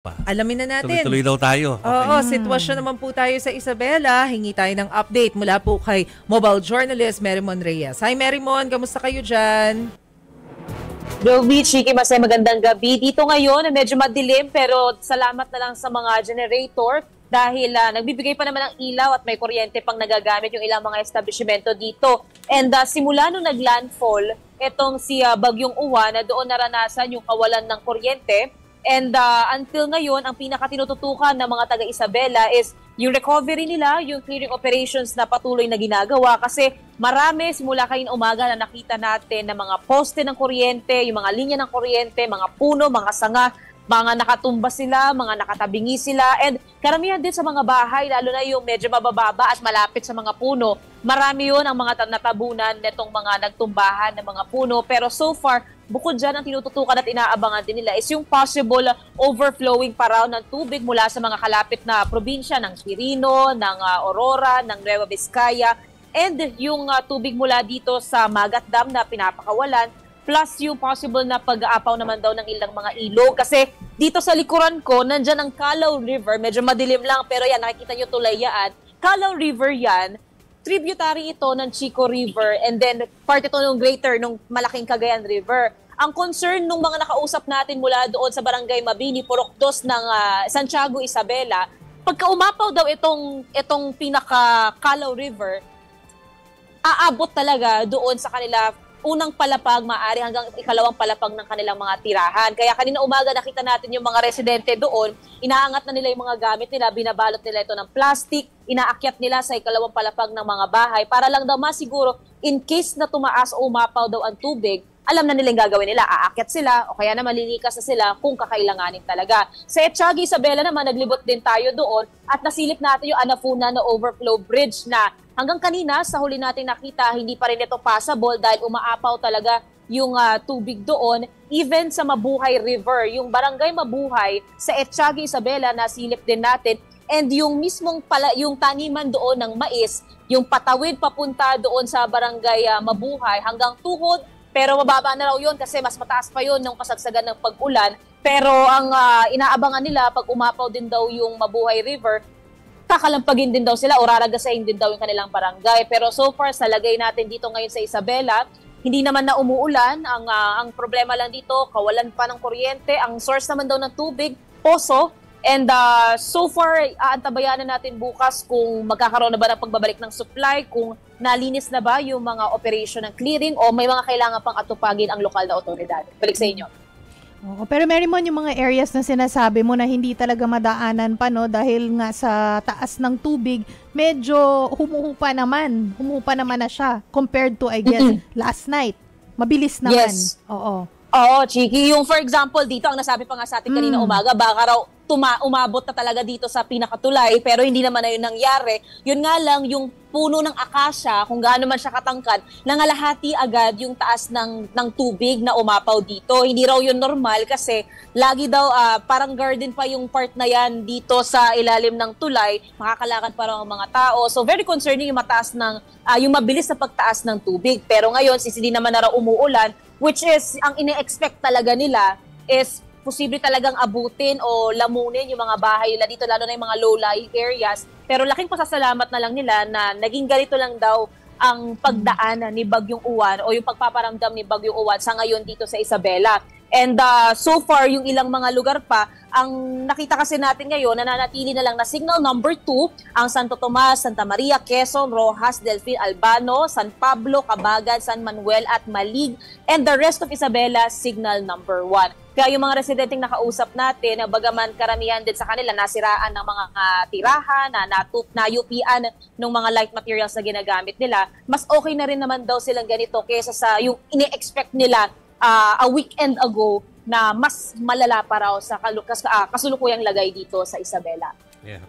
pa. Alamin na natin. Tuloy-tuloy daw tayo. Oo, sitwasyon naman po tayo sa Isabela. Hingi tayo ng update mula po kay mobile journalist Merrimon Reyes. Hi Merrimon, kamusta kayo dyan? Jovi, Chiki, Masay, magandang gabi. Dito ngayon, medyo madilim pero salamat na lang sa mga generator dahil nagbibigay pa naman ng ilaw at may kuryente pang nagagamit yung ilang mga establishmento dito. And simula nung naglandfall, etong si Bagyong Uwan na doon naranasan yung kawalan ng kuryente. And until ngayon, ang pinakatinututukan ng mga taga-Isabela is yung recovery nila, yung clearing operations na patuloy na ginagawa kasi marami simula kayo umaga na nakita natin na mga poste ng kuryente, yung mga linya ng kuryente, mga puno, mga sanga, mga nakatumba sila, mga nakatabingi sila, and karamihan din sa mga bahay, lalo na yung medyo mabababa at malapit sa mga puno, marami yun ang mga natabunan netong mga nagtumbahan ng mga puno. Pero so far, bukod dyan, ang tinututukan at inaabangan din nila is yung possible overflowing pa raw ng tubig mula sa mga kalapit na probinsya ng Quirino, ng Aurora, ng Nueva Vizcaya, and yung tubig mula dito sa Magat Dam na pinapakawalan, plus yung possible na pag-aapaw naman daw ng ilang mga ilog. Kasi dito sa likuran ko, nandyan ang Calao River, medyo madilim lang, pero yan, nakikita nyo tulayaan. Calao River yan, tributary ito ng Chico River, and then part ito ng greater, ng malaking Cagayan River. Ang concern ng mga nakausap natin mula doon sa Barangay Mabini, Purok 2 ng Santiago, Isabela, pagka umapaw daw itong pinaka Calao River, aabot talaga doon sa kanila unang palapag, maaari hanggang ikalawang palapag ng kanilang mga tirahan. Kaya kanina umaga nakita natin yung mga residente doon, inaangat na nila yung mga gamit nila, binabalot nila ito ng plastic, inaakyat nila sa ikalawang palapag ng mga bahay para lang daw masiguro in case na tumaas o umapaw daw ang tubig, alam na nila yung gagawin nila, aakyat sila o kaya na malilikas na sila kung kakailanganin talaga. Sa Etchagi, Isabela naman, naglibot din tayo doon at nasilip natin yung Anafuna na overflow bridge na hanggang kanina sa huli natin nakita, hindi pa rin ito passable dahil umaapaw talaga yung tubig doon. Even sa Mabuhay River, yung Barangay Mabuhay sa Etchagi, Isabela, nasilip din natin. And yung mismong yung taniman doon ng mais, yung patawid papunta doon sa Barangay Mabuhay hanggang tuhod, pero mababa na raw yun kasi mas mataas pa yun ng kasagsagan ng pag-ulan. Pero ang inaabangan nila pag umapaw din daw yung Mabuhay River, kakalampagin din daw sila o raragasain din daw yung kanilang barangay. Pero so far, sa lagay natin dito ngayon sa Isabela, hindi naman na umuulan. Ang problema lang dito, kawalan pa ng kuryente. Ang source naman daw ng tubig, poso. And so far, aantabayanan natin bukas kung magkakaroon na ba ng pagbabalik ng supply, kung nalinis na ba yung mga operation ng clearing o may mga kailangan pang atupagin ang lokal na otoridad. Balik sa inyo. Oo, pero Merrimon, yung mga areas na sinasabi mo na hindi talaga madaanan pa, no, dahil nga sa taas ng tubig, medyo humuhupa naman na siya compared to, I guess, last night. Mabilis naman. Yes. Oo. Oo, Chiki. Yung for example, dito, ang nasabi pa nga sa atin kanina umaga, baka raw umabot na talaga dito sa pinakatulay, pero hindi naman na yun nangyari. Yun nga lang, yung puno ng akasya, kung gaano man siya katangkad, nangalahati agad yung taas ng tubig na umapaw dito. Hindi raw yun normal kasi lagi daw parang garden pa yung part na yan dito sa ilalim ng tulay, makakalakad pa raw ang mga tao. So very concerning yung mataas yung mabilis na pagtaas ng tubig. Pero ngayon, since hindi naman na raw umuulan, which is ang ine-expect talaga nila is posible talagang abutin o lamunin yung mga bahay nila dito, lalo na yung mga low-lying areas. Pero laking pasasalamat na lang nila na naging ganito lang daw ang pagdaan ni Bagyong Uwan o yung pagpaparamdam ni Bagyong Uwan sa ngayon dito sa Isabela. And so far, yung ilang mga lugar pa, ang nakita kasi natin ngayon, nananatili na lang na signal number 2, ang Santo Tomas, Santa Maria, Quezon, Rojas, Delfin, Albano, San Pablo, Cabagan, San Manuel at Malig, and the rest of Isabela, signal number 1. Kaya yung mga residenteng nakausap natin, bagaman karamihan din sa kanila nasiraan ng mga tirahan, na-UPan ng mga light materials na ginagamit nila, mas okay na rin naman daw silang ganito kaysa sa yung ini-expect nila a weekend ago na mas malala pa raw sa kasulukuyang lagay dito sa Isabela. Yeah.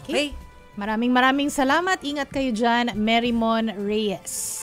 Okay. Maraming salamat. Ingat kayo dyan, Merrimon Reyes.